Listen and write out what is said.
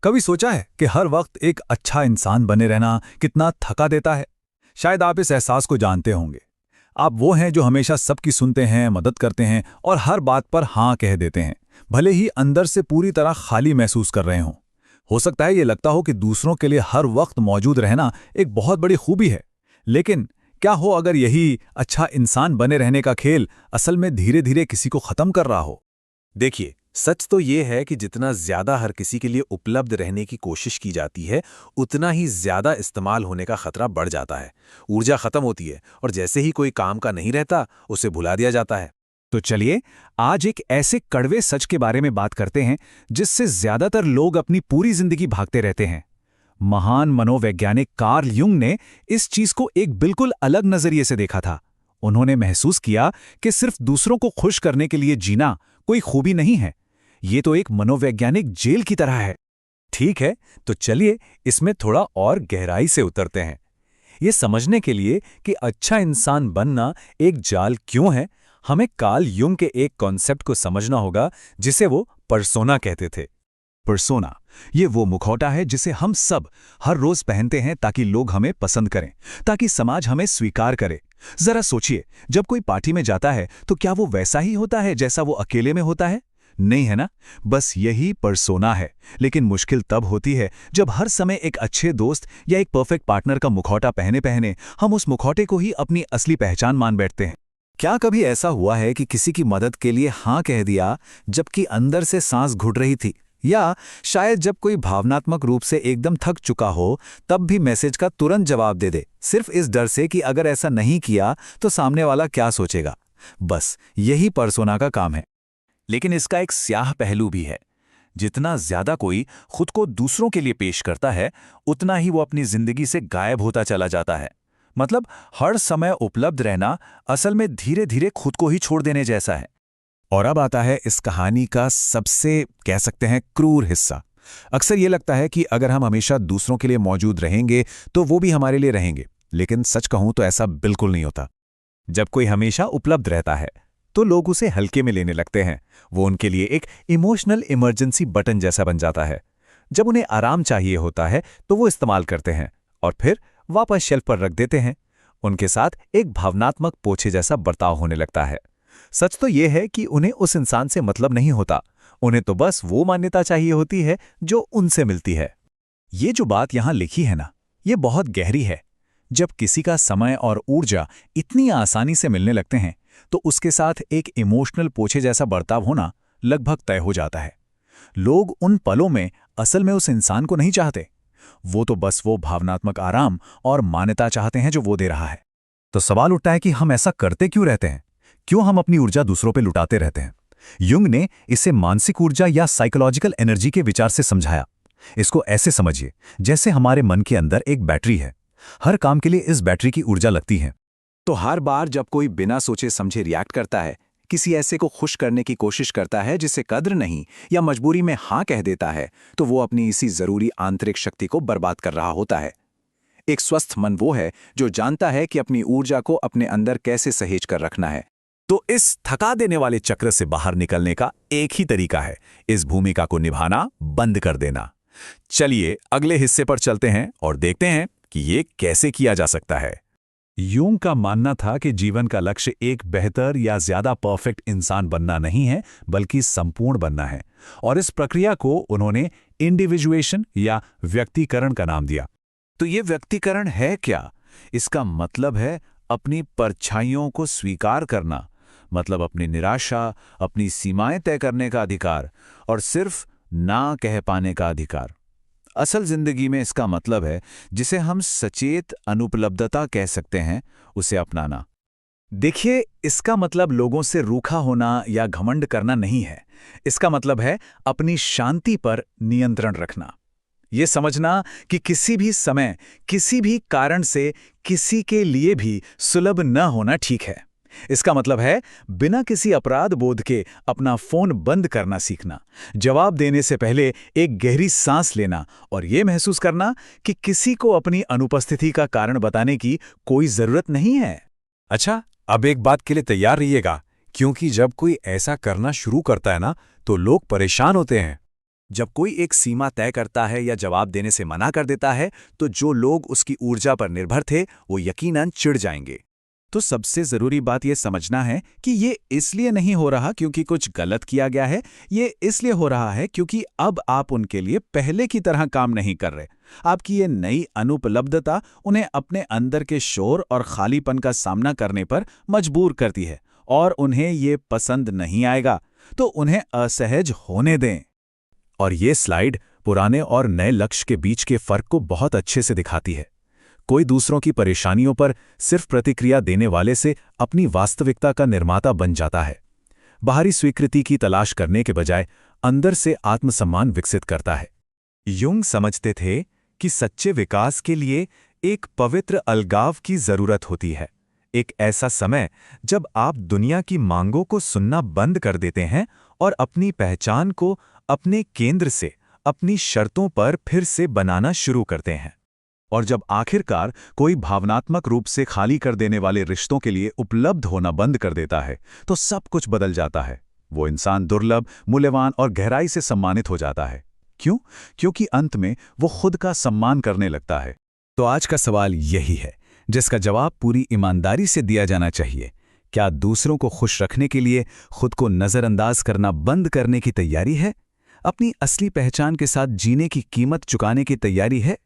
कभी सोचा है कि हर वक्त एक अच्छा इंसान बने रहना कितना थका देता है? शायद आप इस एहसास को जानते होंगे। आप वो हैं जो हमेशा सबकी सुनते हैं, मदद करते हैं और हर बात पर हाँ कह देते हैं, भले ही अंदर से पूरी तरह खाली महसूस कर रहे हों। हो सकता है ये लगता हो कि दूसरों के लिए हर वक्त मौजूद रहना एक बहुत बड़ी खूबी है। लेकिन क्या हो अगर यही अच्छा इंसान बने रहने का खेल असल में धीरे धीरे किसी को खत्म कर रहा हो? देखिए, सच तो ये है कि जितना ज्यादा हर किसी के लिए उपलब्ध रहने की कोशिश की जाती है, उतना ही ज्यादा इस्तेमाल होने का खतरा बढ़ जाता है। ऊर्जा खत्म होती है और जैसे ही कोई काम का नहीं रहता, उसे भुला दिया जाता है। तो चलिए आज एक ऐसे कड़वे सच के बारे में बात करते हैं जिससे ज्यादातर लोग अपनी पूरी जिंदगी भागते रहते हैं। महान मनोवैज्ञानिक कार्ल युंग ने इस चीज को एक बिल्कुल अलग नजरिए से देखा था। उन्होंने महसूस किया कि सिर्फ दूसरों को खुश करने के लिए जीना कोई खूबी नहीं है, ये तो एक मनोवैज्ञानिक जेल की तरह है। ठीक है, तो चलिए इसमें थोड़ा और गहराई से उतरते हैं। ये समझने के लिए कि अच्छा इंसान बनना एक जाल क्यों है, हमें कार्ल युंग के एक कॉन्सेप्ट को समझना होगा जिसे वो पर्सोना कहते थे। पर्सोना, ये वो मुखौटा है जिसे हम सब हर रोज पहनते हैं ताकि लोग हमें पसंद करें, ताकि समाज हमें स्वीकार करे। जरा सोचिए, जब कोई पार्टी में जाता है तो क्या वो वैसा ही होता है जैसा वो अकेले में होता है? नहीं, है ना? बस यही पर्सोना है। लेकिन मुश्किल तब होती है जब हर समय एक अच्छे दोस्त या एक परफेक्ट पार्टनर का मुखौटा पहने पहने हम उस मुखौटे को ही अपनी असली पहचान मान बैठते हैं। क्या कभी ऐसा हुआ है कि किसी की मदद के लिए हाँ कह दिया जबकि अंदर से सांस घुट रही थी? या शायद जब कोई भावनात्मक रूप से एकदम थक चुका हो, तब भी मैसेज का तुरंत जवाब दे दे, सिर्फ इस डर से कि अगर ऐसा नहीं किया तो सामने वाला क्या सोचेगा। बस यही पर्सोना का काम है। लेकिन इसका एक स्याह पहलू भी है। जितना ज्यादा कोई खुद को दूसरों के लिए पेश करता है, उतना ही वो अपनी जिंदगी से गायब होता चला जाता है। मतलब हर समय उपलब्ध रहना असल में धीरे धीरे खुद को ही छोड़ देने जैसा है। और अब आता है इस कहानी का सबसे, कह सकते हैं, क्रूर हिस्सा। अक्सर ये लगता है कि अगर हम हमेशा दूसरों के लिए मौजूद रहेंगे तो वो भी हमारे लिए रहेंगे, लेकिन सच कहूं तो ऐसा बिल्कुल नहीं होता। जब कोई हमेशा उपलब्ध रहता है तो लोग उसे हल्के में लेने लगते हैं। वो उनके लिए एक इमोशनल इमरजेंसी बटन जैसा बन जाता है। जब उन्हें आराम चाहिए होता है तो वो इस्तेमाल करते हैं और फिर वापस शेल्फ पर रख देते हैं। उनके साथ एक भावनात्मक पोछे जैसा बर्ताव होने लगता है। सच तो ये है कि उन्हें उस इंसान से मतलब नहीं होता, उन्हें तो बस वो मान्यता चाहिए होती है जो उनसे मिलती है। ये जो बात यहां लिखी है ना, ये बहुत गहरी है। जब किसी का समय और ऊर्जा इतनी आसानी से मिलने लगते हैं तो उसके साथ एक इमोशनल पोछे जैसा बर्ताव होना लगभग तय हो जाता है। लोग उन पलों में असल में उस इंसान को नहीं चाहते, वो तो बस वो भावनात्मक आराम और मान्यता चाहते हैं जो वो दे रहा है। तो सवाल उठता है कि हम ऐसा करते क्यों रहते हैं? क्यों हम अपनी ऊर्जा दूसरों पे लुटाते रहते हैं? युंग ने इसे मानसिक ऊर्जा या साइकोलॉजिकल एनर्जी के विचार से समझाया। इसको ऐसे समझिए, जैसे हमारे मन के अंदर एक बैटरी है। हर काम के लिए इस बैटरी की ऊर्जा लगती है। तो हर बार जब कोई बिना सोचे समझे रिएक्ट करता है, किसी ऐसे को खुश करने की कोशिश करता है जिसे कद्र नहीं, या मजबूरी में हाँ कह देता है, तो वो अपनी इसी जरूरी आंतरिक शक्ति को बर्बाद कर रहा होता है। एक स्वस्थ मन वो है जो जानता है कि अपनी ऊर्जा को अपने अंदर कैसे सहेज कर रखना है। तो इस थका देने वाले चक्र से बाहर निकलने का एक ही तरीका है, इस भूमिका को निभाना बंद कर देना। चलिए अगले हिस्से पर चलते हैं और देखते हैं कि ये कैसे किया जा सकता है। यूंग का मानना था कि जीवन का लक्ष्य एक बेहतर या ज्यादा परफेक्ट इंसान बनना नहीं है, बल्कि संपूर्ण बनना है। और इस प्रक्रिया को उन्होंने इंडिविजुएशन या व्यक्तिकरण का नाम दिया। तो ये व्यक्तिकरण है क्या? इसका मतलब है अपनी परछाइयों को स्वीकार करना, मतलब अपनी निराशा, अपनी सीमाएं तय करने का अधिकार और सिर्फ ना कह पाने का अधिकार। असल जिंदगी में इसका मतलब है, जिसे हम सचेत अनुपलब्धता कह सकते हैं, उसे अपनाना। देखिए, इसका मतलब लोगों से रूखा होना या घमंड करना नहीं है। इसका मतलब है अपनी शांति पर नियंत्रण रखना। ये समझना कि किसी भी समय, किसी भी कारण से किसी के लिए भी सुलभ न होना ठीक है। इसका मतलब है बिना किसी अपराध बोध के अपना फोन बंद करना सीखना, जवाब देने से पहले एक गहरी सांस लेना और ये महसूस करना कि किसी को अपनी अनुपस्थिति का कारण बताने की कोई जरूरत नहीं है। अच्छा, अब एक बात के लिए तैयार रहिएगा, क्योंकि जब कोई ऐसा करना शुरू करता है ना, तो लोग परेशान होते हैं। जब कोई एक सीमा तय करता है या जवाब देने से मना कर देता है, तो जो लोग उसकी ऊर्जा पर निर्भर थे, वो यकीनन चिढ़ जाएंगे। तो सबसे जरूरी बात यह समझना है कि ये इसलिए नहीं हो रहा क्योंकि कुछ गलत किया गया है, ये इसलिए हो रहा है क्योंकि अब आप उनके लिए पहले की तरह काम नहीं कर रहे। आपकी ये नई अनुपलब्धता उन्हें अपने अंदर के शोर और खालीपन का सामना करने पर मजबूर करती है और उन्हें ये पसंद नहीं आएगा, तो उन्हें असहज होने दें। और ये स्लाइड पुराने और नए लक्ष्य के बीच के फर्क को बहुत अच्छे से दिखाती है। कोई दूसरों की परेशानियों पर सिर्फ प्रतिक्रिया देने वाले से अपनी वास्तविकता का निर्माता बन जाता है। बाहरी स्वीकृति की तलाश करने के बजाय अंदर से आत्मसम्मान विकसित करता है। युंग समझते थे कि सच्चे विकास के लिए एक पवित्र अलगाव की जरूरत होती है, एक ऐसा समय जब आप दुनिया की मांगों को सुनना बंद कर देते हैं और अपनी पहचान को अपने केंद्र से, अपनी शर्तों पर फिर से बनाना शुरू करते हैं। और जब आखिरकार कोई भावनात्मक रूप से खाली कर देने वाले रिश्तों के लिए उपलब्ध होना बंद कर देता है, तो सब कुछ बदल जाता है। वो इंसान दुर्लभ, मूल्यवान और गहराई से सम्मानित हो जाता है। क्यों? क्योंकि अंत में वो खुद का सम्मान करने लगता है। तो आज का सवाल यही है, जिसका जवाब पूरी ईमानदारी से दिया जाना चाहिए। क्या दूसरों को खुश रखने के लिए खुद को नज़रअंदाज करना बंद करने की तैयारी है? अपनी असली पहचान के साथ जीने की कीमत चुकाने की तैयारी है?